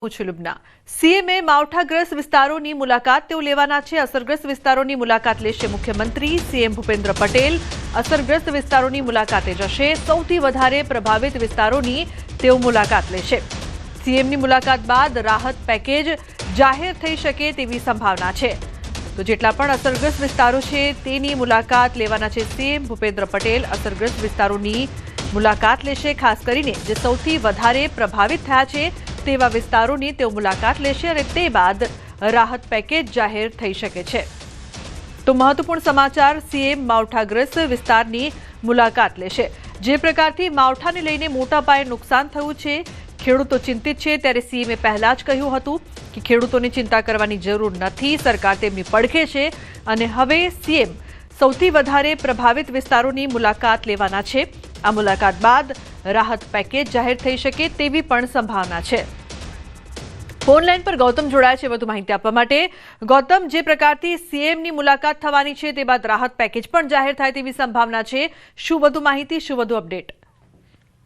લુબના સીએમએ માવઠાગ્રસ્ત વિસ્તારોની મુલાકાત તેઓ લેવાના છે। અસરગ્રસ્ત વિસ્તારોની મુલાકાત લેશે મુખ્યમંત્રી। સીએમ ભૂપેન્દ્ર પટેલ અસરગ્રસ્ત વિસ્તારોની મુલાકાતે જશે। સૌથી વધારે પ્રભાવિત વિસ્તારોની તેઓ મુલાકાત લેશે। સીએમની મુલાકાત બાદ રાહત પેકેજ જાહેર થઈ શકે તેવી સંભાવના છે। તો જેટલા પણ અસરગ્રસ્ત વિસ્તારો છે તેની મુલાકાત લેવાના છે સીએમ ભૂપેન્દ્ર પટેલ। અસરગ્રસ્ત વિસ્તારોની મુલાકાત લેશે। ખાસ કરીને જે સૌથી વધારે પ્રભાવિત થયા છે તેવા વિસ્તારોની તેઓ મુલાકાત લેશે અને તે બાદ રાહત પેકેજ જાહેર થઈ શકે છે। તો મહત્વપૂર્ણ સમાચાર, સીએમ માવઠાગ્રસ્ત વિસ્તારની મુલાકાત લેશે। જે પ્રકારથી માવઠાને લઈને મોટા પાયે નુકસાન થયું છે, ખેડૂતો ચિંતિત છે, ત્યારે સીએમએ પહેલા જ કહ્યું હતું કે ખેડૂતોને ચિંતા કરવાની જરૂર નથી, સરકાર તેમની પડખે છે અને હવે સીએમ સૌથી વધારે પ્રભાવિત વિસ્તારોની મુલાકાત લેવાના છે। આ મુલાકાત બાદ રાહત પેકેજ જાહેર થઈ શકે તેવી પણ સંભાવના છે। ફોન લાઈન પર ગૌતમ જોડાયા છે વધુ માહિતી આપવા માટે। ગૌતમ, જે પ્રકારથી સીએમની મુલાકાત થવાની છે તે બાદ રાહત પેકેજ પણ જાહેર થાય તેવી સંભાવના છે, શું વધુ માહિતી, શું વધુ અપડેટ?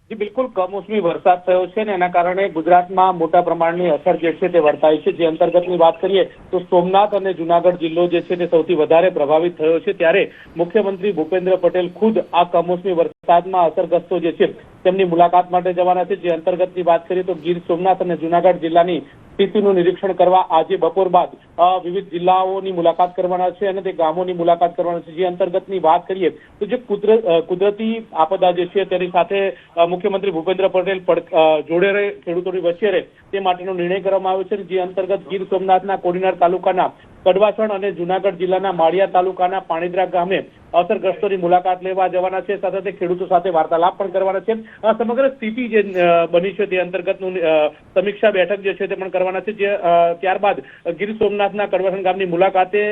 જી બિલકુલ, કમોસમી વરસાદ થયો છે ને એના કારણે ગુજરાતમાં મોટા પ્રમાણની અસર જે છે તે વર્તાઈ છે। જે અંતર્ગતની વાત કરીએ તો સોમનાથ અને જુનાગઢ જિલ્લો જે છે તે સૌથી વધારે પ્રભાવિત થયો છે। ત્યારે મુખ્યમંત્રી ભૂપેન્દ્ર પટેલ ખુદ આ કમોસમી વરસાદમાં અસરગ્રસ્તો જે છે તેમની મુલાકાત માટે જવાના છે। જે અંતર્ગતની વાત કરીએ તો ગીર સોમનાથ અને જુનાગઢ જિલ્લાની સ્થિતિનું નિરીક્ષણ કરવા આજે બપોર બાદ વિવિધ જિલ્લાઓની મુલાકાત કરવાના છે અને તે ગામોની મુલાકાત કરવાના છે। જે અંતર્ગતની વાત કરીએ તો જે કુદરતી આપદા જે છે તેની સાથે મુખ્યમંત્રી ભૂપેન્દ્ર પટેલ જોડે રહે, ખેડૂતોની વચ્ચે રહે તે માટેનો નિર્ણય કરવામાં આવ્યો છે। જે અંતર્ગત ગીર સોમનાથના કોડીનાર તાલુકાના કડવાસણ અને જુનાગઢ જિલ્લાના માળિયા તાલુકાના પાણીદ્રા ગામે અસરગ્રસ્તોની મુલાકાત લેવા જવાના છે। સાથે ખેડૂતો સાથે વાર્તાલાપ પણ કરવાના છે। સમગ્ર સ્થિતિ જે બની છે તે અંતર્ગતનું સમીક્ષા બેઠક જે છે તે પણ કરવાના છે। જે ત્યારબાદ ગીર સોમનાથના કડવાસણ ગામની મુલાકાતે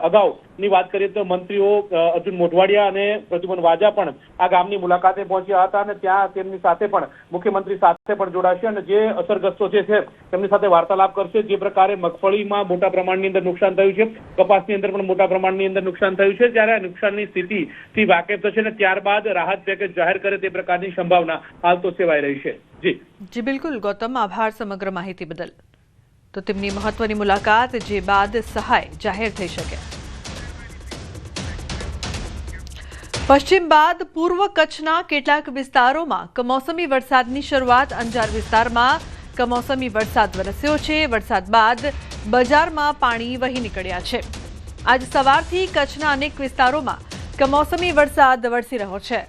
અગાઉની વાત કરીએ તો મંત્રીઓ અર્જુન મોઢવાડિયા અને પ્રદ્યુમન વાજા પણ આ ગામની મુલાકાતે પહોંચ્યા હતા અને ત્યાં તેમની સાથે પણ મુખ્યમંત્રી સાથે પણ જોડાશે અને જે અસરગ્રસ્તો છે તેમની સાથે વાર્તાલાપ કરશે। જે પ્રકારે મગફળીમાં મોટા પ્રમાણની અંદર નુકસાન થયું છે, કપાસની અંદર પણ મોટા પ્રમાણની અંદર નુકસાન થયું છે, ત્યારે આ નુકસાનની સ્થિતિથી વાકેફ થશે અને ત્યારબાદ રાહત પેકેજ જાહેર કરે તે પ્રકારની સંભાવના હાલ તો સેવાઈ રહી છે। જી બિલકુલ ગૌતમ, આભાર સમગ્ર માહિતી બદલ। તો તેમની મહત્વની મુલાકાત જે બાદ સહાય જાહેર થઈ શકે। પશ્ચિમ બાદ પૂર્વ કચ્છના કેટલાક વિસ્તારોમાં કમોસમી વરસાદની શરૂઆત। અંજાર વિસ્તારમાં કમોસમી વરસાદ વરસ્યો છે। વરસાદ બાદ બજારમાં પાણી વહી નીકળ્યા છે। આજ સવારથી કચ્છના અનેક વિસ્તારોમાં કમોસમી વરસાદ વરસી રહ્યો છે।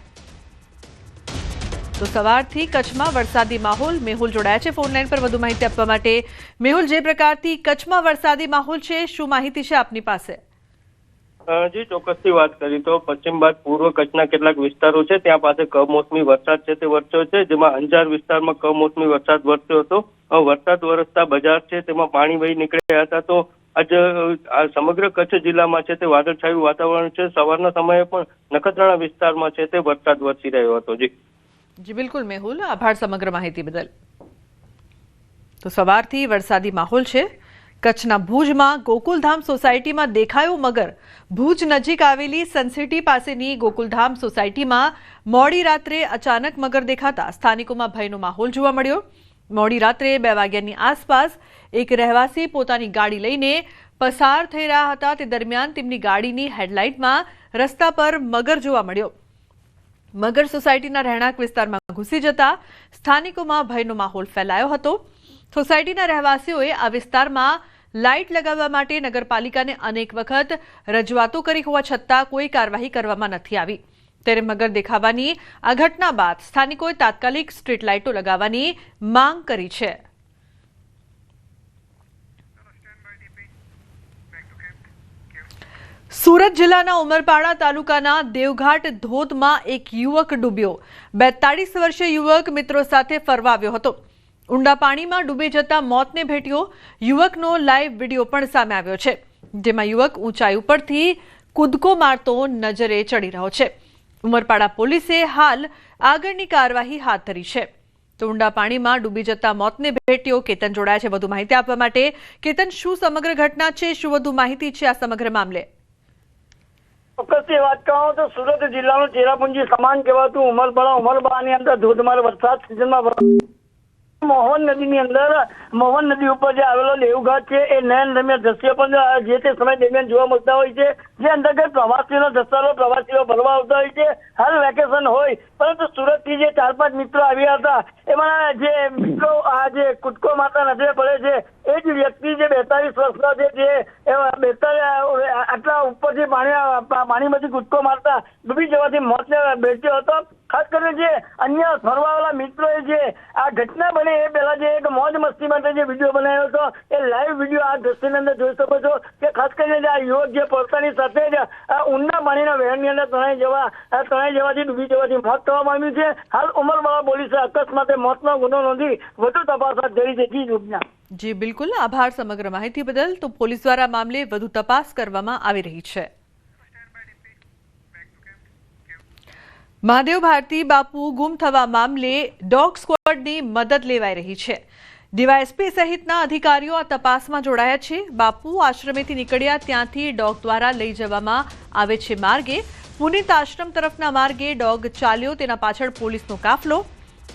તો સવારથી કચ્છમાં વરસાદી માહોલ। મેહુલ જોડાયા છે ફોન લાઈન પર વધુ માહિતી આપવા માટે। મેહુલ, જે પ્રકારથી કચ્છમાં વરસાદી માહોલ છે, શું માહિતી છે આપની પાસે? જી ચોક્કસથી વાત કરી તો પશ્ચિમ બાદ પૂર્વ કચ્છના કેટલાક વિસ્તારો છે ત્યાં પાસે કમોસમી વરસાદ છે તે વરસ્યો છે। જેમાં અંજાર વિસ્તારમાં કમોસમી વરસાદ વરસ્યો હતો। વરસાદ વરસતા બજાર છે તેમાં પાણી વહી નીકળ્યા હતા। તો આજે સમગ્ર કચ્છ જિલ્લામાં છે તે વાદળછાયું વાતાવરણ છે। સવારના સમયે પણ નખત્રાણા વિસ્તારમાં છે તે વરસાદ વરસી રહ્યો હતો। જી બિલકુલ મેહુલ, આભાર સમગ્ર માહિતી બદલ। તો સવારથી વરસાદી માહોલ છે। કચ્છના ભુજમાં ગોકુલધામ સોસાયટીમાં દેખાયો મગર। ભુજ નજીક આવેલી સનસિટી પાસેની ગોકુલધામ સોસાયટીમાં મોડી રાત્રે અચાનક મગર દેખાતા સ્થાનિકોમાં ભયનો માહોલ જોવા મળ્યો। મોડી રાત્રે 2 વાગ્યાની આસપાસ એક રહેવાસી પોતાની ગાડી લઈને પસાર થઈ રહ્યા હતા। તે દરમિયાન તેમની ગાડીની હેડલાઇટમાં રસ્તા પર મગર જોવા મળ્યો। મગર સોસાયટીના રહેણાંક વિસ્તારમાં ઘૂસી જતા સ્થાનિકોમાં ભયનો માહોલ ફેલાયો હતો। સોસાયટીના રહેવાસીઓએ આ વિસ્તારમાં લાઇટ લગાવવા માટે નગરપાલિકાને અનેક વખત રજૂઆતો કરી હોવા છતાં કોઈ કાર્યવાહી કરવામાં નથી આવી। ત્યારે મગર દેખાવાની આ ઘટના બાદ સ્થાનિકોએ તાત્કાલિક સ્ટ્રીટ લાઇટો લગાવવાની માંગ કરી છે। સુરત જિલ્લાના ઉમરપાડા તાલુકાના દેવઘાટ ધોધમાં એક યુવક ડૂબ્યો। 42 વર્ષીય યુવક મિત્રો સાથે ફરવા આવ્યો હતો। ઊંડા પાણીમાં ડૂબી જતા મોતને ભેટ્યો। યુવકનો લાઈવ વિડીયો પણ સામે આવ્યો છે, જેમાં યુવક ઊંચાઈ ઉપરથી કૂદકો મારતો નજરે ચડી રહ્યો છે। ઉમરપાડા પોલીસે હાલ આગળની કાર્યવાહી હાથ ધરી છે। તો ઊંડા પાણીમાં ડૂબી જતા મોતને ભેટ્યો। કેતન જોડાયા છે વધુ માહિતી આપવા માટે। કેતન, શું સમગ્ર ઘટના છે, શું વધુ માહિતી છે આ સમગ્ર મામલે? ચોક્કસથી વાત કહું તો સુરત જિલ્લાનું ચેરાપુંજી સમાન કહેવાતું ઉમરપાડાની અંદર ધોધમાર વરસાદ સિઝનમાં મોહન નદીની અંદર મોહન નદી ઉપર જે આવેલો દેવઘાટ છે એ નયન રમ્ય દ્રશ્ય પણ જે તે સમય દરમિયાન જોવા મળતા હોય છે, જે અંતર્ગત પ્રવાસીઓનો ધસારો પ્રવાસીઓ ભરવા આવતા હોય છે. હાલ વેકેશન હોય પરંતુ સુરતથી જે 4-5 મિત્રો આવ્યા હતા એમાં જે મિત્રો આ જે કૂદકો મારતા નજરે પડે છે એ જ વ્યક્તિ જે 42 વર્ષનો છે, જે આટલા ઉપરથી પાણીમાંથી કૂદકો મારતા ડૂબી જવાથી મોતને ભેટ્યો હતો. ખાસ કરીને જે અન્ય ફરવાવાળા મિત્રોએ જે આ ઘટના બને એ પહેલા જે એક મોજ મસ્તી માટે જે વિડીયો બનાવ્યો હતો એ લાઈવ વિડીયો આ દ્રશ્યની અંદર જોઈ શકો છો કે ખાસ કરીને જે આ યુવક જે પડતાની સાથે જ આ ઊંડા પાણીના વહેણની અંદર તણાઈ જવાથી ડૂબી જવાથી મોત થવામાં આવ્યું છે. હાલ ઉમરવાડા પોલીસે અકસ્માતે મોતનો ગુનો નોંધી વધુ તપાસ હાથ ધરી છે. જી રૂપના. જી બિલકુલ, આભાર સમગ્ર માહિતી બદલ. તો પોલીસ દ્વારા મામલે વધુ તપાસ કરવામાં આવી રહી છે. મહાદેવ ભારતી બાપુ ગુમ થવા મામલે ડોગ સ્ક્વોડની મદદ લેવાઈ રહી છે. ડીવાયએસપી સહિતના અધિકારીઓ આ તપાસમાં જોડાયા છે. બાપુ આશ્રમેથી નીકળ્યા ત્યાંથી ડોગ દ્વારા લઈ જવામાં આવે છે માર્ગે. પુનિત આશ્રમ તરફના માર્ગે ડોગ ચાલ્યો, તેના પાછળ પોલીસનો કાફલો.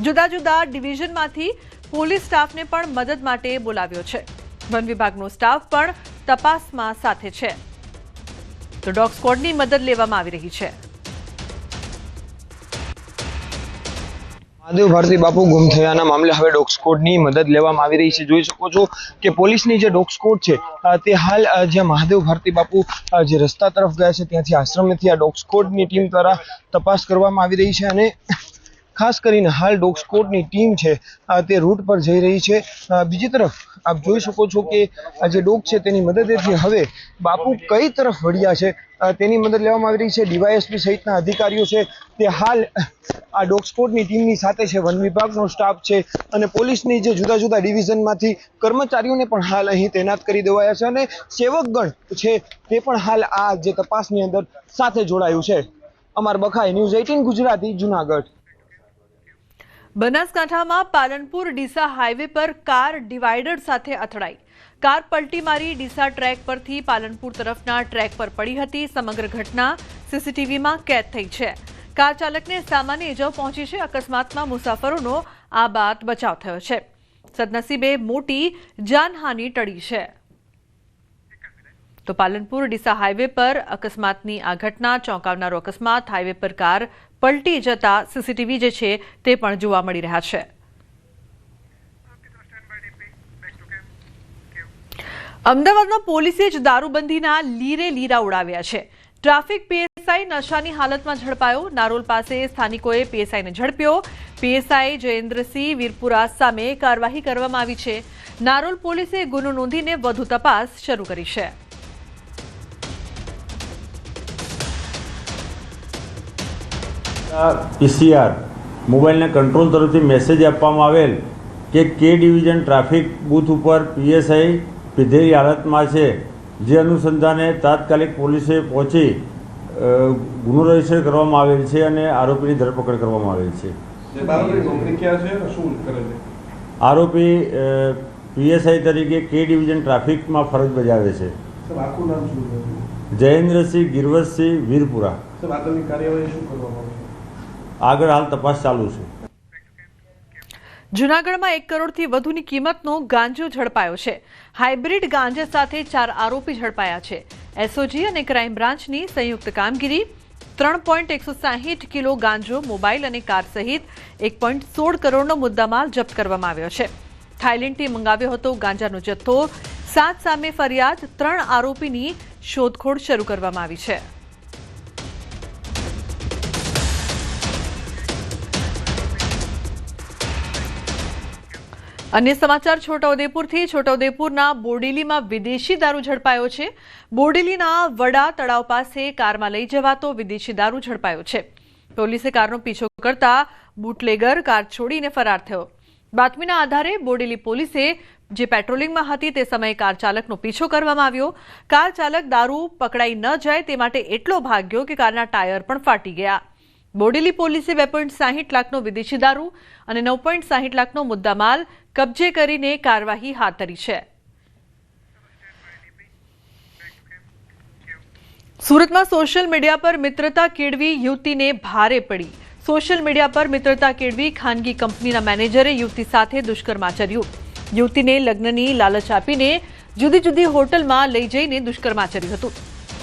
જુદા જુદા ડિવિઝનમાંથી પોલીસ સ્ટાફને પણ મદદ માટે બોલાવ્યો છે. વન વિભાગનો સ્ટાફ પણ તપાસમાં સાથે છે. તો ડોગ સ્ક્વોડની મદદ લેવામાં આવી રહી છે. મહાદેવ ભારતી બાપુ ગુમ થયાના મામલે હવે ડોગ સ્ક્વોડની મદદ લેવામાં આવી રહી છે. જોઈ શકો છો કે પોલીસની જે ડોગ સ્ક્વોડ છે તે હાલ જ્યાં મહાદેવ ભારતી બાપુ જે રસ્તા તરફ ગયા છે ત્યાંથી આશ્રમેથી આ ડોગ સ્ક્વોડની ટીમ દ્વારા તપાસ કરવામાં આવી રહી છે અને ખાસ કરીને હાલ ડોગ સ્ક્વોડની ટીમ છે તે રૂટ પર જઈ રહી છે. બીજી તરફ આપ જોઈ શકો છો કે આ જે ડોગ છે તેની મદદથી હવે બાપુ કઈ તરફ વળ્યા છે તેની મદદ લેવામાં આવી રહી છે. ડીવાયએસપી સહિતના અધિકારીઓ છે તે હાલ આ ડોગ સ્ક્વોડની ટીમની સાથે છે. વન વિભાગનો સ્ટાફ છે અને પોલીસની જે જુદા જુદા ડિવિઝનમાંથી કર્મચારીઓને પણ હાલ અહીં તૈનાત કરી દેવાયા છે અને સેવકગણ છે તે પણ હાલ આ જે તપાસની અંદર સાથે જોડાયું છે. અમર બખાઈ, ન્યૂઝ 18 ગુજરાતી, જુનાગઢ. બનાસકાંઠામાં પાલનપુર ડીસા હાઈવે પર કાર ડિવાઈડર સાથે અથડાઈ. કાર પલટી મારી ડીસા ટ્રેક પરથી પાલનપુર તરફના ટ્રેક પર પડી હતી. સમગ્ર ઘટના સીસીટીવીમાં કેદ થઈ છે. કાર ચાલકને સામાન્ય ઇજાઓ પહોંચી છે. અકસ્માતમાં મુસાફરોનો આ બાદ બચાવ થયો છે. સદનસીબે મોટી જાનહાનિ ટળી છે. તો પાલનપુર ડીસા હાઈવે પર અકસ્માતની આ ઘટના, ચોંકાવનારો અકસ્માત. હાઈવે પર કાર પલટી જતા સીસીટીવી જે છે તે પણ જોવા મળી રહ્યા છે. અમદાવાદમાં પોલીસે જ દારૂબંધીના લીરે લીરા ઉડાવ્યા છે. ટ્રાફિક પીએસઆઈ નશાની હાલતમાં ઝડપાયો. નારોલ પાસે સ્થાનિકોએ પીએસઆઈને ઝડપ્યો. પીએસઆઈ જયેન્દ્રસિંહ વીરપુરા સામે કાર્યવાહી કરવામાં આવી છે. નારોલ પોલીસે ગુનો નોંધીને વધુ તપાસ શરૂ કરી છે. પીસીઆર મોબાઈલના કંટ્રોલ તરફથી મેસેજ આપવામાં આવેલ કે કે ડિવિઝન ટ્રાફિક બૂથ ઉપર પીએસઆઈ પીધેલી હાલતમાં છે, જે અનુસંધાને તાત્કાલિક પોલીસે પહોંચી ગુનો રજીસ્ટર કરવામાં આવેલ છે અને આરોપીની ધરપકડ કરવામાં આવેલ છે. આરોપી પીએસઆઈ તરીકે કે ડિવિઝન ટ્રાફિકમાં ફરજ બજાવે છે. જયેન્દ્રસિંહ ગિરવતસિંહ વીરપુરા. આગળ હાલ તપાસ ચાલુ છે. જૂનાગઢમાં 1 કરોડથી વધુની કિંમતનો ગાંજો ઝડપાયો છે. હાઇબ્રિડ ગાંજા સાથે 4 આરોપી ઝડપાયા છે. એસઓજી અને ક્રાઇમ બ્રાન્ચની સંયુક્ત કામગીરી. 3.160 કિલો ગાંજો, મોબાઈલ અને કાર સહિત 1.16 કરોડનો મુદ્દામાલ જપ્ત કરવામાં આવ્યો છે. થાઇલેન્ડથી મંગાવ્યો હતો ગાંજાનો જથ્થો. 7 સામે ફરિયાદ. 3 આરોપીની શોધખોળ શરૂ કરવામાં આવી છે. અન્ય સમાચાર છોટાઉદેપુરથી. છોટાઉદેપુરના બોડેલીમાં વિદેશી દારૂ ઝડપાયો છે. બોડેલીના વડા તળાવ પાસે કારમાં લઈ જવાતો વિદેશી દારૂ ઝડપાયો છે. પોલીસે કારનો પીછો કરતા બુટલેગર કાર છોડીને ફરાર થયો. બાતમીના આધારે બોડેલી પોલીસે જે પેટ્રોલિંગમાં હતી તે સમયે કાર ચાલકનો પીછો કરવામાં આવ્યો. કાર ચાલક દારૂ પકડાઈ ન જાય તે માટે એટલો ભાગ્યો કે કારના ટાયર પણ ફાટી ગયા. બોડેલી પોલીસે 2.60 લાખનો વિદેશી દારૂ અને 9.60 લાખનો મુદ્દામાલ કબજે કરીને કાર્યવાહી હાથ ધરી છે. સુરતમાં સોશિયલ મીડિયા પર મિત્રતા કેળવી યુવતીને ભારે પડી. સોશિયલ મીડિયા પર મિત્રતા કેળવી ખાનગી કંપનીના મેનેજરે યુવતી સાથે દુષ્કર્મ આચર્યું. યુવતીને લગ્નની લાલચ આપીને જુદી જુદી હોટલમાં લઈ જઈને દુષ્કર્મ આચર્યું હતું.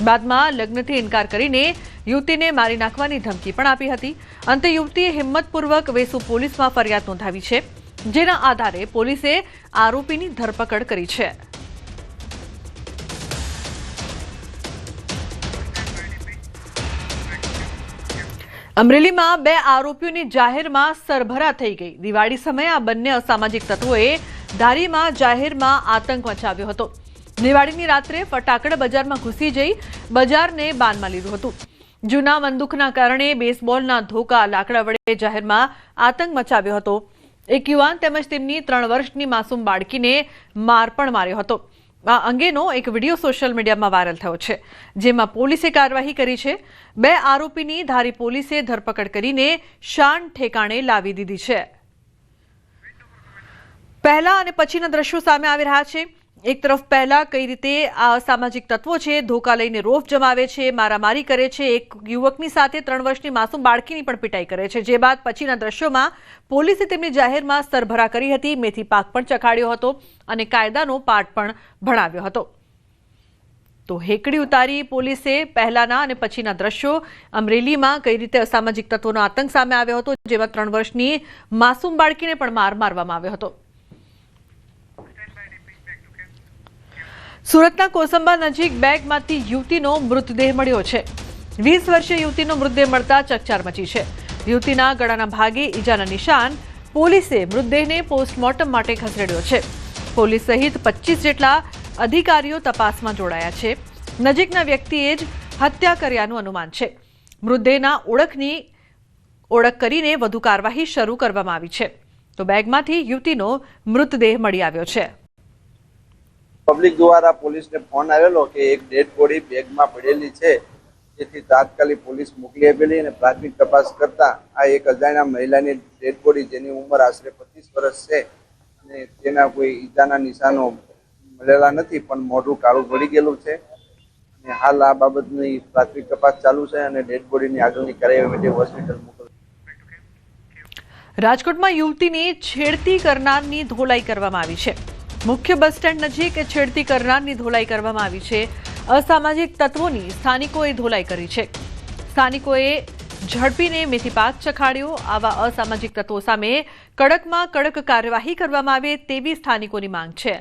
બાદમાં લગ્નથી ઇનકાર કરીને યુવતીને મારી નાખવાની ધમકી પણ આપી હતી. અંતે યુવતીએ હિંમતપૂર્વક વેસુ પોલીસમાં ફરિયાદ નોંધાવી છે, જેના આધારે પોલીસે આરોપીની ધરપકડ કરી છે. અમરેલીમાં 2 આરોપીઓની જાહેરમાં સરભરા થઈ ગઈ. દિવાળી સમયે આ બંને અસામાજિક તત્વોએ ધારીમાં જાહેરમાં આતંક મચાવ્યો હતો. દિવાળીની રાત્રે ફટાકડા બજારમાં ઘૂસી જઈ બજારને બાનમાં લીધું હતું. જૂના બંદૂકના કારણે બેસબોલના ધોકા લાકડા વડે જાહેરમાં આતંક મચાવ્યો હતો. એક યુવાન તેમજ તેમની 3 વર્ષની માસૂમ બાળકીને માર પણ માર્યો હતો. આ અંગેનો એક વિડીયો સોશિયલ મીડિયામાં વાયરલ થયો છે, જેમાં પોલીસે કાર્યવાહી કરી છે. 2 આરોપીની ધારી પોલીસે ધરપકડ કરીને શાન ઠેકાણે લાવી દીધી છે. પહેલા અને પછીના દ્રશ્યો સામે આવી રહ્યા છે. એક તરફ પહેલા કઈ રીતે આ અસામાજિક તત્વો છે ધોકા લઈને રોફ જમાવે છે, મારામારી કરે છે, એક યુવકની સાથે 3 વર્ષની માસૂમ બાળકીની પણ પિટાઈ કરે છે. જે બાદ પછીના દ્રશ્યોમાં પોલીસે તેમની જાહેરમાં સરભરા કરી હતી, મેથી પાક પણ ચખાડ્યો હતો અને કાયદાનો પાઠ પણ ભણાવ્યો હતો. તો હેકડી ઉતારી પોલીસે પહેલાના અને પછીના દ્રશ્યો. અમરેલીમાં કઈ રીતે અસામાજિક તત્વોનો આતંક સામે આવ્યો હતો, જેમાં 3 વર્ષની માસૂમ બાળકીને પણ મારવામાં આવ્યો હતો. સુરતના કોસંબા નજીક બેગમાંથી યુવતીનો મૃતદેહ મળ્યો છે. 20 વર્ષીય યુવતીનો મૃતદેહ મળતા ચકચાર મચી છે. યુવતીના ગળાના ભાગે ઈજાના નિશાન. પોલીસે મૃતદેહને પોસ્ટમોર્ટમ માટે ખસેડ્યો છે. પોલીસ સહિત 25 જેટલા અધિકારીઓ તપાસમાં જોડાયા છે. નજીકના વ્યક્તિએ જ હત્યા કર્યાનું અનુમાન છે. મૃતદેહના ઓળખ કરીને વધુ કાર્યવાહી શરૂ કરવામાં આવી છે. તો બેગમાંથી યુવતીનો મૃતદેહ મળી આવ્યો છે. પબ્લિક દ્વારા પોલીસને ફોન આવેલો કે એક ડેડ બોડી બેગમાં પડેલી છે, જેથી તાત્કાલિક પોલીસ મોકલી આપેલી અને પ્રાથમિક તપાસ કરતા આ એક અજાણ્યા મહિલાની ડેડ બોડી, જેની ઉંમર આશરે 25 વર્ષ છે અને તેના કોઈ ઈજાના નિશાનો મળેલા નથી, પણ મોઢું કાળું પડી ગયેલું છે અને હાલ આ બાબતની પ્રાથમિક તપાસ ચાલુ છે અને ડેડ બોડીની આગળની કાર્યવાહી માટે હોસ્પિટલ મોકલી. રાજકોટમાં યુવતીને છેડતી કરનારની ધોલાઈ કરવામાં આવી છે. મુખ્ય બસ સ્ટેન્ડ નજીક છેડતી કરનારની ધોલાઈ કરવામાં આવી છે. અસામાજિક તત્વોની સ્થાનિકોએ ધોલાઈ કરી છે. સ્થાનિકોએ ઝડપીને મેથી પાક ચખાડ્યો. આવા અસામાજિક તત્વો સામે કડકમાં કડક કાર્યવાહી કરવામાં આવે તેવી સ્થાનિકોની માંગ છે.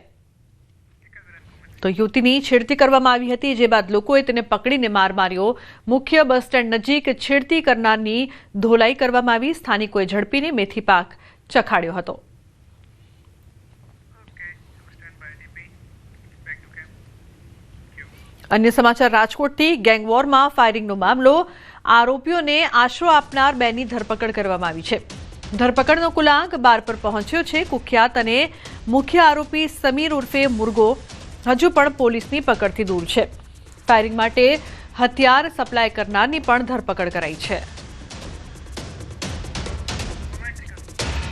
તો યુવતીની છેડતી કરવામાં આવી હતી, જે બાદ લોકોએ તેને પકડીને માર માર્યો. મુખ્ય બસ સ્ટેન્ડ નજીક છેડતી કરનારની ધોલાઈ કરવામાં આવી. સ્થાનિકોએ ઝડપીને મેથી પાક ચખાડ્યો હતો. અન્ય સમાચાર રાજકોટથી. ગેંગવોરમાં ફાયરિંગનો મામલો. આરોપીઓને આશરો આપનાર 2ની ધરપકડ કરવામાં આવી છે. ધરપકડનો કુલ આંક 12 પર પહોંચ્યો છે. કુખ્યાત અને મુખ્ય આરોપી સમીર ઉર્ફે મુર્ગો હજુ પણ પોલીસની પકડથી દૂર છે. ફાયરિંગ માટે હથિયાર સપ્લાય કરનારની પણ ધરપકડ કરાઈ છે.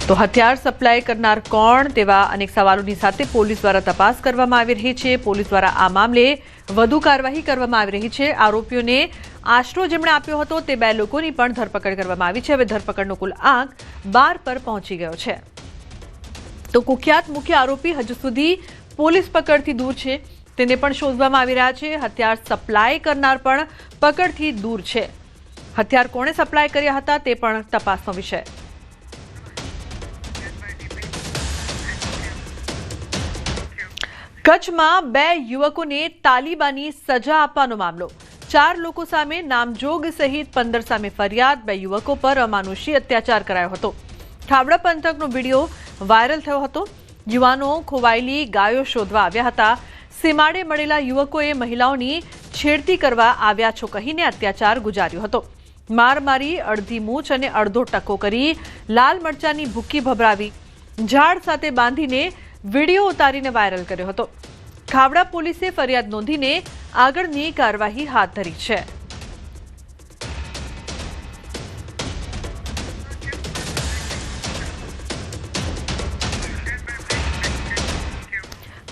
તો હથિયાર સપ્લાય કરનાર કોણ તેવા અનેક સવાલોની સાથે પોલીસ દ્વારા તપાસ કરવામાં આવી રહી છે. પોલીસ દ્વારા આ મામલે વધુ કાર્યવાહી કરવામાં આવી રહી છે. આરોપીઓને આશરો જેમણે આપ્યો હતો તે 2 લોકોની પણ ધરપકડ કરવામાં આવી છે. હવે ધરપકડનો કુલ આંક 12 પર પહોંચી ગયો છે. તો કુખ્યાત મુખ્ય આરોપી હજુ સુધી પોલીસ પકડથી દૂર છે, તેને પણ શોધવામાં આવી રહ્યા છે. હથિયાર સપ્લાય કરનાર પણ પકડથી દૂર છે. હથિયાર કોણે સપ્લાય કર્યા હતા તે પણ તપાસનો વિષય. કચ્છમાં 2 યુવકોને તાલિબાની સજા આપવાનો મામલો. 4 લોકો સામે નામજોગ સહિત 15 સામે ફરિયાદ. 2 યુવકો પર અમાનુષી અત્યાચાર કરાયો હતો. ખાવડા પંથકનો વિડીયો વાયરલ થયો હતો. યુવાનો ખોવાયેલી ગાયો શોધવા આવ્યા હતા. સીમાડે મળેલા યુવકોએ મહિલાઓની છેડતી કરવા આવ્યા છો કહીને અત્યાચાર ગુજાર્યો હતો. માર મારી, અડધી મૂછ અને અડધો ટકો કરી, લાલ મરચાની ભૂકી ભભરાવી, ઝાડ સાથે બાંધીને વિડીયો ઉતારીને વાયરલ કર્યો હતો. ખાવડા પોલીસે ફરિયાદ નોંધીને આગળની કાર્યવાહી હાથ ધરી છે.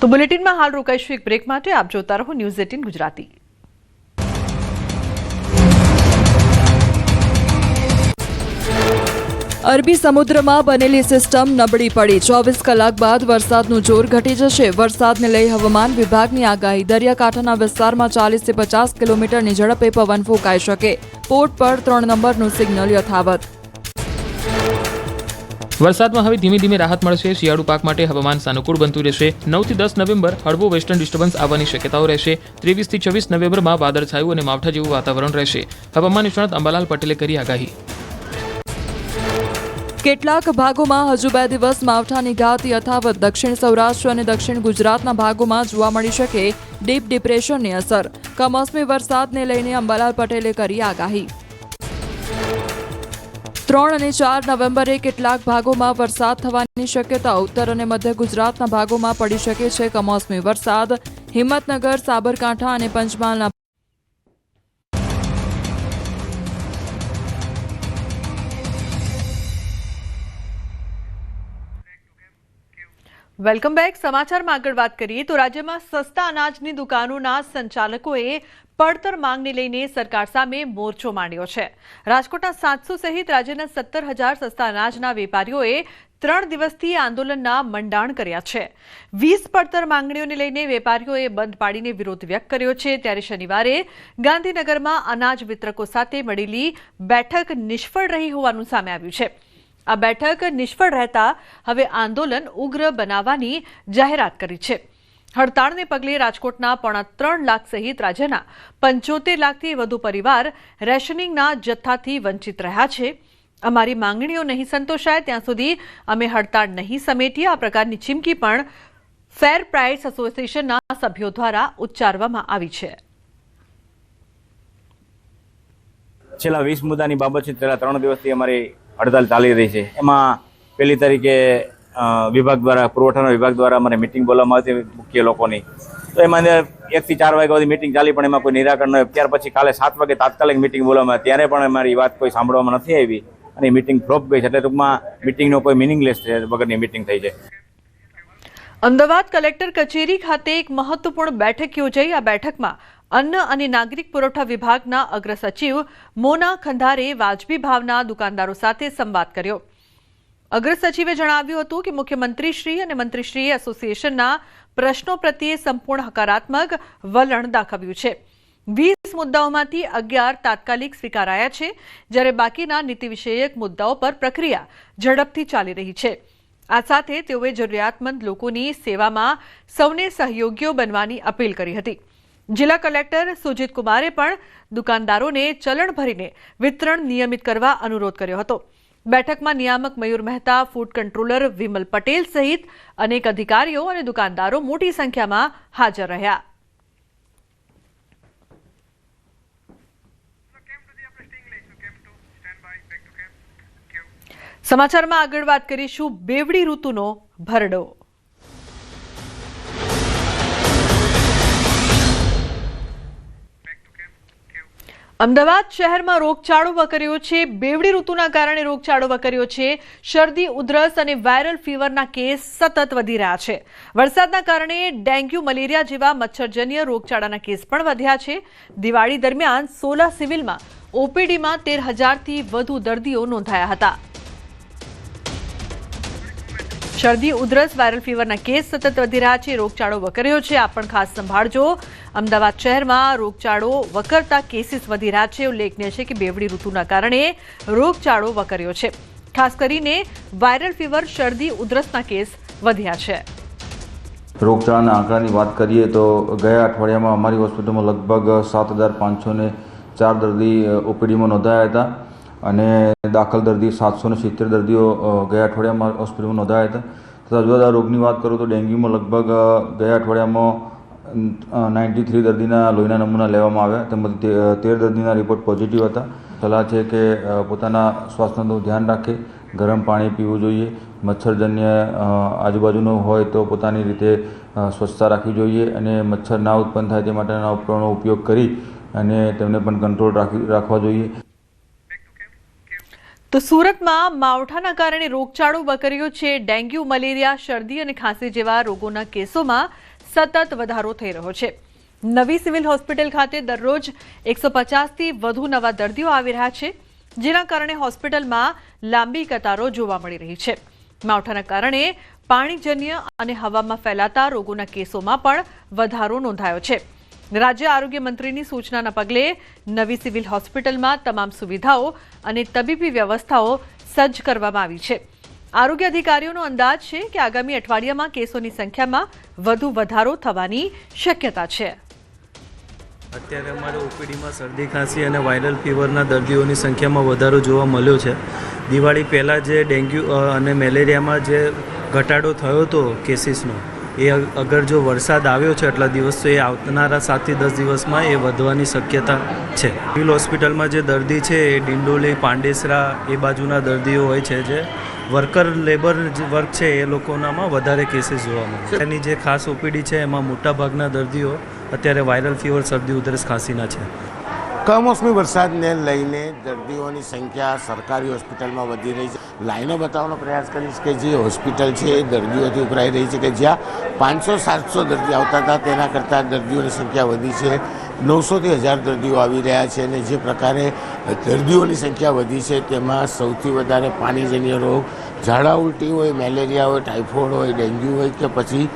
તો બુલેટિનમાં હાલ રોકાઈશું એક બ્રેક માટે. આપ જોતા રહો ન્યૂઝ 18 ગુજરાતી. અરબી સમુદ્રમાં બનેલી સિસ્ટમ નબળી પડી 24 કલાક બાદ વરસાદનું જોર ઘટી જશે. વરસાદને લઈ હવામાન વિભાગની આગાહી. દરિયાકાંઠાના વિસ્તારમાં 40 થી 50 કિલોમીટરની ઝડપે પવન ફૂંકાઈ શકે. પોર્ટ પર 3 નંબરનું સિગ્નલ યથાવત. વરસાદમાં હવે ધીમે ધીમે રાહત મળશે. શિયાળુ પાક માટે હવામાન સાનુકૂળ બનતું રહેશે. 9 થી 10 નવેમ્બર હળવો વેસ્ટર્ન ડિસ્ટર્બન્સ આવવાની શક્યતાઓ રહેશે. 23 થી 26 નવેમ્બરમાં વાદળછાયું અને માવઠા જેવું વાતાવરણ રહેશે. હવામાન નિષ્ણાત અંબાલાલ પટેલે કરી આગાહી. કેટલાક ભાગોમાં હજુ 2 દિવસ માવઠાની ઘાત યથાવત. દક્ષિણ સૌરાષ્ટ્ર અને દક્ષિણ ગુજરાતના ભાગોમાં જોવા મળી શકે ડીપ ડિપ્રેશનની અસર. કમોસમી વરસાદને લઈને અંબાલાલ પટેલે કરી આગાહી. 3 અને 4 નવેમ્બરે કેટલાક ભાગોમાં વરસાદ થવાની શક્યતા. ઉત્તર અને મધ્ય ગુજરાતના ભાગોમાં પડી શકે છે કમોસમી વરસાદ. હિંમતનગર, સાબરકાંઠા અને પંચમહાલના વેલકમ બેક. સમાચારમાં આગળ વાત કરીએ તો રાજ્યમાં સસ્તા અનાજની દુકાનોના સંચાલકોએ પડતર માંગને લઈને સરકાર સામે મોરચો માંડ્યો છે. રાજકોટના 700 સહિત રાજ્યના 17,000 સસ્તા અનાજના વેપારીઓએ 3 દિવસથી આંદોલનના મંડાણ કર્યા છે. 20 પડતર માંગણીઓને લઈને વેપારીઓએ બંધ પાડીને વિરોધ વ્યક્ત કર્યો છે. ત્યારે શનિવારે ગાંધીનગરમાં અનાજ વિતરકો સાથે મળેલી બેઠક નિષ્ફળ રહી હોવાનું સામે આવ્યું છે. આ બેઠક નિષ્ફળ રહેતા હવે આંદોલન ઉગ્ર બનાવવાની જાહેરાત કરી છે. હડતાળને પગલે રાજકોટના 3.25 લાખ સહિત રાજ્યના 75 લાખથી વધુ પરિવાર રેશનિંગના જથ્થાથી વંચિત રહ્યા છે. અમારી માંગણીઓ નહીં સંતોષાય ત્યાં સુધી અમે હડતાળ નહીં સમેટીએ. આ પ્રકારની ચીમકી પણ ફેર પ્રાઇસ એસોસિએશનના સભ્યો દ્વારા ઉચ્ચારવામાં આવી છે. છેલ્લા 20 મુદ્દાની બાબત છે. છેલ્લા 3 દિવસથી અમારી હડતાલ ચાલી રહી છે. એમાં પહેલી તારીખે વિભાગ દ્વારા, પુરવઠાના વિભાગ દ્વારા અમારે મિટિંગ બોલાવવામાં આવી મુખ્ય લોકોની. તો એમાં 1 થી 4 વાગ્યા સુધી મિટિંગ ચાલી, પણ એમાં કોઈ નિરાકરણ ન. ત્યાર પછી કાલે 7 વાગે તાત્કાલિક મિટિંગ બોલાવવામાં, ત્યારે પણ અમારી વાત કોઈ સાંભળવામાં નથી આવી અને મિટિંગ ફ્લોપ ગઈ છે. એટલે ટૂંકમાં મિટિંગનો કોઈ મિનિંગલેસ છે વગરની મિટિંગ થઈ છે. અમદાવાદ કલેક્ટર કચેરી ખાતે એક મહત્વપૂર્ણ બેઠક યોજાઈ. આ બેઠકમાં અન્ન અને નાગરિક પુરવઠા વિભાગના અગ્ર સચિવ મોના ખંધારે વાજબી ભાવના દુકાનદારો સાથે સંવાદ કર્યો. અગ્ર સચિવે જણાવ્યું હતું કે મુખ્યમંત્રીશ્રી અને મંત્રીશ્રીએ એસોસિએશનના પ્રશ્નો પ્રત્યે સંપૂર્ણ હકારાત્મક વલણ દાખવ્યું છે. 20 મુદ્દાઓમાંથી 11 તાત્કાલિક સ્વીકારાયા છે, જ્યારે બાકીના નીતિ વિષયક મુદ્દાઓ પર પ્રક્રિયા ઝડપથી ચાલી રહી છે. આ સાથે તેઓએ જરૂરિયાતમંદ લોકોની સેવામાં સૌને સહયોગીઓ બનવાની અપીલ કરી હતી. જિલ્લા કલેક્ટર સુજીત કુમારે પણ દુકાનદારોને ચલણ ભરીને વિતરણ નિયમિત કરવા અનુરોધ કર્યો હતો. બેઠકમાં નિયામક મયુર મહેતા, ફૂડ કંટ્રોલર વિમલ પટેલ સહિત અનેક અધિકારીઓ અને દુકાનદારો મોટી સંખ્યામાં હાજર રહ્યા. સમાચારમાં આગળ વાત કરીશું બેવડી ઋતુનો ભરડો. અમદાવાદ શહેરમાં રોગચાળો વકર્યો છે. બેવડી ઋતુના કારણે રોગચાળો વકર્યો છે. શરદી, ઉધરસ અને વાયરલ ફીવરના કેસ સતત વધી રહ્યા છે. વરસાદના કારણે ડેન્ગ્યુ, મલેરિયા જેવા મચ્છરજન્ય રોગચાળાના કેસ પણ વધ્યા છે. દિવાળી દરમિયાન 16 સિવિલમાં ઓપીડીમાં 13,000થી વધુ દર્દીઓ નોંધાયા હતા. શરદી, ઉધરસ, વાયરલ ફીવરના કેસ સતત વધી રહ્યા છે. રોગચાળો વકર્યો છે. આ પણ ખાસ સંભાળજો. અમદાવાદ શહેરમાં રોગચાળો વકરતા કેસીસ વધી રહ્યા છે. ઉલ્લેખનીય છે કે બેવડી ઋતુના કારણે રોગચાળો વકર્યો છે. ખાસ કરીને વાયરલ ફીવર, શરદી, ઉધરસના કેસ વધ્યા છે. રોગચાળાના આંકડાની વાત કરીએ તો ગયા અઠવાડિયામાં અમારી હોસ્પિટલમાં લગભગ 7,504 દર્દી ઓપીડીમાં નોંધાયા હતા અને દાખલ દર્દી 770 દર્દીઓ ગયા અઠવાડિયામાં હોસ્પિટલમાં નોંધાયા હતા. તથા જુદા રોગની વાત કરું તો ડેન્ગ્યુમાં લગભગ ગયા અઠવાડિયામાં 93 દર્દીના લોહીના નમૂના લેવામાં આવ્યા, તેમજ 13 દર્દીના રિપોર્ટ પોઝિટિવ હતા. સલાહ છે કે પોતાના સ્વાસ્થ્યનું ધ્યાન રાખે, ગરમ પાણી પીવું જોઈએ, મચ્છરજન્ય આજુબાજુનું હોય તો પોતાની રીતે સ્વચ્છતા રાખવી જોઈએ અને મચ્છર ના ઉત્પન્ન થાય તે માટેના ઉપકરણોનો ઉપયોગ કરી અને તેમને પણ કંટ્રોલ રાખવા જોઈએ. તો સુરતમાં માવઠાના કારણે રોગચાળો વકર્યો છે. ડેન્ગ્યુ, મલેરિયા, શરદી અને ખાંસી જેવા રોગોના કેસોમાં સતત વધારો થઈ રહ્યો છે. નવી સિવિલ હોસ્પિટલ ખાતે દરરોજ 150થી વધુ નવા દર્દીઓ આવી રહ્યા છે. જેના કારણે હોસ્પિટલમાં લાંબી કતારો જોવા મળી રહી છે. માવઠાના કારણે પાણીજન્ય અને હવામાં ફેલાતા રોગોના કેસોમાં પણ વધારો નોંધાયો છે. રાજ્ય આરોગ્ય મંત્રીની સૂચનાના પગલે નવી સિવિલ હોસ્પિટલમાં તમામ સુવિધાઓ અને તબીબી વ્યવસ્થાઓ સજ્જ કરવામાં આવી છે. આરોગ્ય અધિકારીઓનો અંદાજ છે કે આગામી અઠવાડિયામાં કેસોની સંખ્યામાં વધુ વધારો થવાની શક્યતા છે. અત્યારે અમારે ઓપીડીમાં શરદી ખાંસી અને વાયરલ ફીવરના દર્દીઓની સંખ્યામાં વધારો જોવા મળ્યો છે. દિવાળી પહેલાં જે ડેન્ગ્યુ અને મેલેરિયામાં જે ઘટાડો થયો હતો કેસીસનો, એ અગર જો વરસાદ આવ્યો છે આટલા દિવસ તો એ આવનારા 7 થી 10 દિવસમાં એ વધવાની શક્યતા છે. સિવિલ હોસ્પિટલમાં જે દર્દી છે એ ડિંડોલી, પાંડેસરા એ બાજુના દર્દીઓ હોય છે, જે વર્કર લેબર વર્ક છે એ લોકોનામાં વધારે કેસીસ જોવા મળે છે. એની જે ખાસ ઓપીડી છે એમાં મોટાભાગના દર્દીઓ અત્યારે વાયરલ ફીવર, શરદી, ઉધરસ, ખાંસીના છે. કમોસમી વરસાદને લઈને દર્દીઓની સંખ્યા સરકારી હોસ્પિટલમાં વધી રહી છે. લાઈનો બતાવવાનો પ્રયાસ કરીશ કે જે હોસ્પિટલ છે એ દર્દીઓથી ઉભરાઈ રહી છે, કે જ્યાં 500-700 દર્દી આવતા હતા તેના કરતાં દર્દીઓની સંખ્યા વધી છે. 900 થી 1000 દર્દીઓ આવી રહ્યા છે. અને જે પ્રકારે દર્દીઓની સંખ્યા વધી છે તેમાં સૌથી વધારે પાણીજન્ય રોગ, ઝાડા ઉલટી હોય, મેલેરિયા હોય, ટાઇફોઇડ હોય, ડેન્ગ્યુ હોય કે પછી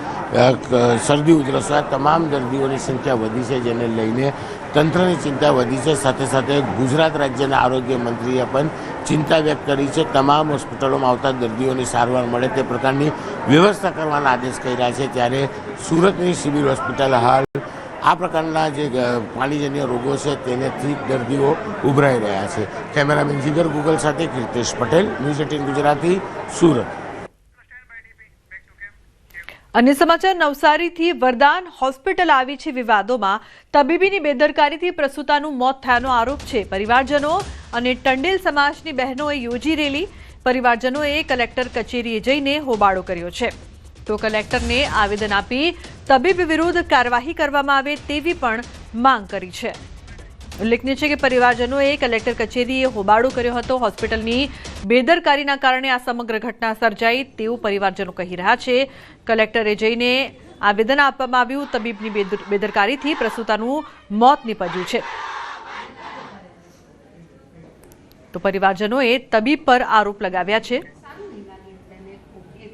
શરદી ઉધરસ હોય, તમામ દર્દીઓની સંખ્યા વધી છે, જેને લઈને તંત્રની ચિંતા વધી છે. સાથે સાથે ગુજરાત રાજ્યના આરોગ્ય મંત્રીએ પણ ચિંતા વ્યક્ત કરી છે. તમામ હોસ્પિટલોમાં આવતા દર્દીઓની સારવાર મળે તે પ્રકારની વ્યવસ્થા કરવાના આદેશ કર્યા છે. ત્યારે સુરતની સિવિલ હોસ્પિટલ હાલ આ પ્રકારના જે પાણીજન્ય રોગો છે તેનાથી દર્દીઓ ઉભરાઈ રહ્યા છે. કેમેરામેન જીગર ગુગલ સાથે કીર્તેશ પટેલ, ન્યૂઝ 18 ગુજરાતી, સુરત. અન્ય સમાચાર, નવસારીથી વરદાન હોસ્પિટલ આવી છે વિવાદોમાં. તબીબીની બેદરકારીથી પ્રસૂતાનું મોત થયાનો આરોપ છે. પરિવારજનો અને ટંડેલ સમાજની બહેનોએ યોજી રેલી. પરિવારજનોએ કલેક્ટર કચેરીએ જઈને હોબાળો કર્યો છે. તો કલેક્ટરને આવેદન આપી તબીબ વિરુદ્ધ કાર્યવાહી કરવામાં આવે તેવી પણ માંગ કરી છે. ઉલ્લેખનીય છે કે પરિવારજનોએ કલેક્ટર કચેરીએ હોબાળો કર્યો હતો. હોસ્પિટલની બેદરકારીના કારણે આ સમગ્ર ઘટના સર્જાઈ તેવું પરિવારજનો કહી રહ્યા છે. કલેક્ટરે જઈને આવેદન આપવામાં આવ્યું. તબીબની બેદરકારીથી પ્રસૂતાનું મોત નીપજ્યું છે. તો પરિવારજનોએ તબીબ પર આરોપ લગાવ્યા છે.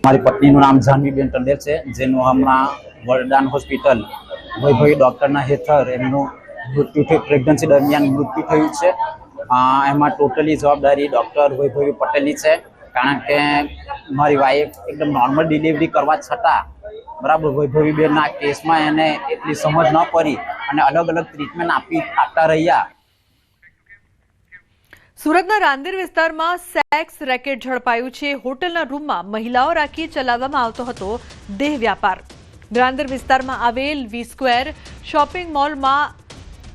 મારી પત્નીનું નામ જાનવીબેન ટંડેલ છે, જેનું હમણાં વરદાન હોસ્પિટલ વૈભવી ડૉક્ટરના હેઠળ એમનું મૃત્યુ થયું, પ્રેગ્નન્સી દરમિયાન મૃત્યુ થયું છે. એમાં ટોટલી જવાબદારી ડૉક્ટર વૈભવી પટેલની છે. કારણ કે મારી વાઈફ એકદમ નોર્મલ ડિલિવરી કરવા છતાં બરાબર વૈભવીબેનના કેસમાં એને એટલી સમજ ન પડી અને અલગ અલગ ટ્રીટમેન્ટ આપતા રહ્યા. સુરતના રાંદેર વિસ્તારમાં સેક્સ રેકેટ ઝડપાયું છે. હોટલના રૂમમાં મહિલાઓ રાખી ચલાવવામાં આવતો હતો દેહ વ્યાપાર. રાંદેર વિસ્તારમાં આવેલ વી સ્ક્વેર શોપિંગ મોલમાં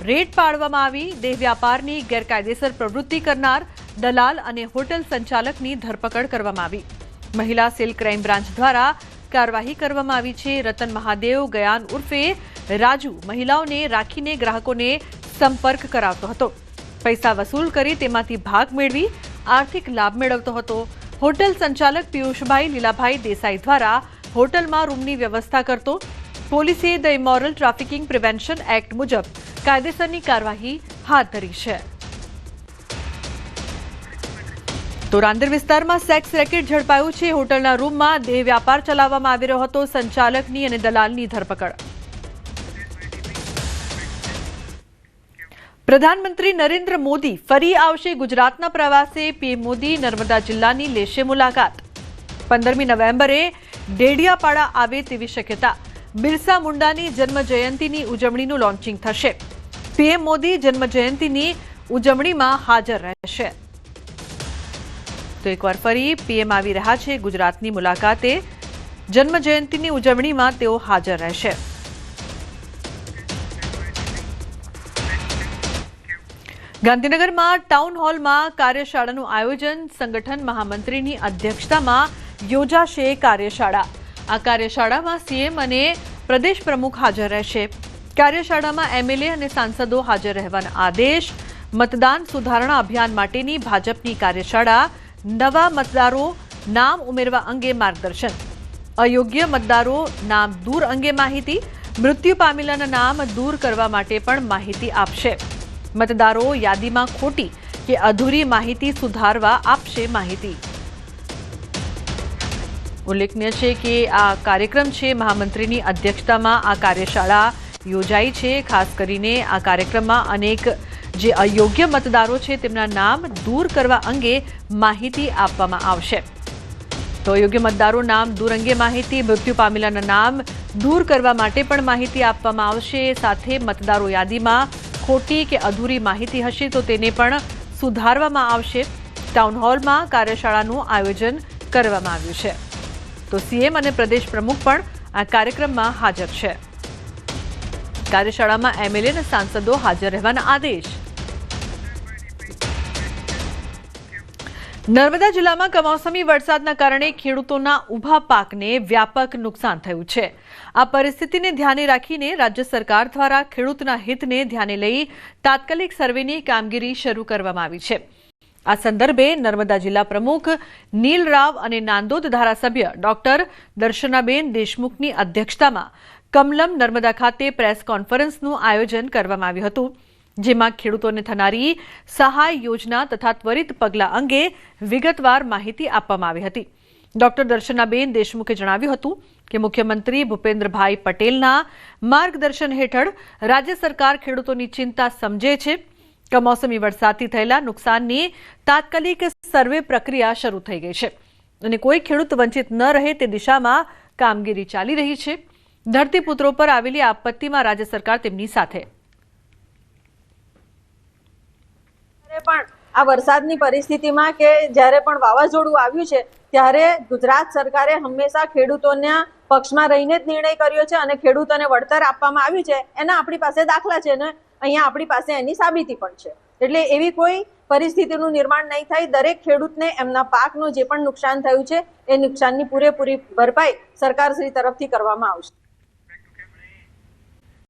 રેડ પાડવામાં આવી. દેહ વ્યાપારની ગેરકાયદેસર પ્રવૃત્તિ કરનાર દલાલ અને હોટલ સંચાલકની ધરપકડ કરવામાં આવી. મહિલા સેલ ક્રાઇમ બ્રાન્ચ દ્વારા કાર્યવાહી કરવામાં આવી છે. રતન મહાદેવ ગયાન ઉર્ફે રાજુ મહિલાઓને રાખીને ગ્રાહકોને સંપર્ક કરાવતો હતો. પૈસા વસૂલ કરી તેમાંથી ભાગ મેળવી આર્થિક લાભ મેળવતો હતો. હોટલ સંચાલક પિયુષભાઈ લીલાભાઈ દેસાઈ દ્વારા હોટલમાં રૂમની વ્યવસ્થા કરતો. પોલીસે the immoral trafficking prevention act મુજબ કાયદેસરની કાર્યવાહી હાથ ધરી છે. તો રાંદેર વિસ્તારમાં સેક્સ રેકેટ ઝડપાયું છે. હોટલના રૂમમાં દેહ વ્યાપાર ચલાવવામાં આવી રહ્યો હતો. સંચાલકની અને દલાલની ધરપકડ. પ્રધાનમંત્રી નરેન્દ્ર મોદી ફરી આવશે ગુજરાતના પ્રવાસે. પીએમ મોદી નર્મદા જિલ્લાની લેશે મુલાકાત. 15મી નવેમ્બરે ડેડિયાપાડા આવે તેવી શક્યતા. બિરસા મુંડાની જન્મ જયંતિની ઉજવણીનું લોન્ચિંગ થશે. પીએમ મોદી જન્મ જયંતિની ઉજવણીમાં હાજર રહેશે. તો એકવાર ફરી પીએમ આવી રહ્યા છે ગુજરાતની મુલાકાતે. જન્મ જયંતિની ઉજવણીમાં તેઓ હાજર રહેશે. ગાંધીનગરમાં ટાઉન હોલમાં કાર્યશાળાનું આયોજન. સંગઠન મહામંત્રીની અધ્યક્ષતામાં યોજાશે કાર્યશાળા. આ કાર્યશાળામાં સીએમ અને પ્રદેશ પ્રમુખ હાજર રહેશે. કાર્યશાળામાં એમએલએ અને સાંસદો હાજર રહેવાના આદેશ. મતદાન સુધારણા અભિયાન માટેની ભાજપની કાર્યશાળા. નવા મતદારો નામ ઉમેરવા અંગે માર્ગદર્શન. અયોગ્ય મતદારો નામ દૂર અંગે માહિતી. મૃત્યુ પામેલાના નામ દૂર કરવા માટે પણ માહિતી આપશે. મતદારો યાદીમાં ખોટી કે અધૂરી માહિતી સુધારવા આપશે માહિતી. ઉલ્લેખનીય છે કે આ કાર્યક્રમ છે મહામંત્રીની અધ્યક્ષતામાં આ કાર્યશાળા યોજાઈ છે. ખાસ કરીને આ કાર્યક્રમમાં અનેક જે અયોગ્ય મતદારો છે તેમના નામ દૂર કરવા અંગે માહિતી આપવામાં આવશે. તો યોગ્ય મતદારો નામ દૂર અંગે માહિતી, મૃત્યુ પામેલાના નામ દૂર કરવા માટે પણ માહિતી આપવામાં આવશે. સાથે મતદારો યાદીમાં ખોટી કે અધૂરી માહિતી હશે તો તેને પણ સુધારવામાં આવશે. ટાઉન હોલમાં કાર્યશાળાનું આયોજન કરવામાં આવ્યું છે. તો સીએમ અને પ્રદેશ પ્રમુખ પણ આ કાર્યક્રમમાં હાજર છે. કાર્યશાળામાં એમએલએ અને સાંસદો હાજર રહેવાના આદેશ. નર્મદા જિલ્લામાં કમોસમી વરસાદના કારણે ખેડૂતોના ઊભા પાકને વ્યાપક નુકસાન થયું છે. આ પરિસ્થિતિને ધ્યાને રાખીને રાજ્ય સરકાર દ્વારા ખેડૂતના હિતને ધ્યાને લઈ તાત્કાલિક સર્વેની કામગીરી શરૂ કરવામાં આવી છે. આ સંદર્ભે નર્મદા જિલ્લા પ્રમુખ નીલ રાવ અને નાંદોદ ધારાસભ્ય ડોક્ટર દર્શનાબેન દેશમુખની અધ્યક્ષતામાં કમલમ નર્મદા ખાતે પ્રેસ કોન્ફરન્સનું આયોજન કરવામાં આવ્યું હતું. જેમાં ખેડૂતોને થનારી સહાય યોજના તથા ત્વરિત પગલાં અંગે વિગતવાર માહિતી આપવામાં આવી હતી. ડોક્ટર દર્શનાબેન દેશમુખે જણાવ્યું હતું કે મુખ્યમંત્રી ભૂપેન્દ્રભાઈ પટેલના માર્ગદર્શન હેઠળ રાજ્ય સરકાર ખેડૂતોની ચિંતા સમજે છે. કમોસમી વરસાદથી થયેલા નુકસાનની તાત્કાલિક સર્વે પ્રક્રિયા શરૂ થઈ ગઈ છે અને કોઈ ખેડૂત વંચિત ન રહે તે દિશામાં કામગીરી ચાલી રહી છે. ધરતીપુત્રો પર આવેલી આપત્તિમાં રાજ્ય સરકાર તેમની સાથે. પણ આ વરસાદની પરિસ્થિતિમાં કે જ્યારે પણ વાવાઝોડું આવ્યું છે ત્યારે ગુજરાત સરકારે હંમેશા ખેડૂતોના પક્ષમાં રહીને જ નિર્ણય કર્યો છે અને ખેડૂતોને વળતર આપવામાં આવ્યું છે. એના આપણી પાસે દાખલા છે ને અહીંયા આપણી પાસે એની સાબિતી પણ છે. એટલે એવી કોઈ પરિસ્થિતિનું નિર્માણ નહીં થાય. દરેક ખેડૂતને એમના પાકનું જે પણ નુકસાન થયું છે એ નુકસાનની પૂરેપૂરી ભરપાઈ સરકારશ્રી તરફથી કરવામાં આવશે.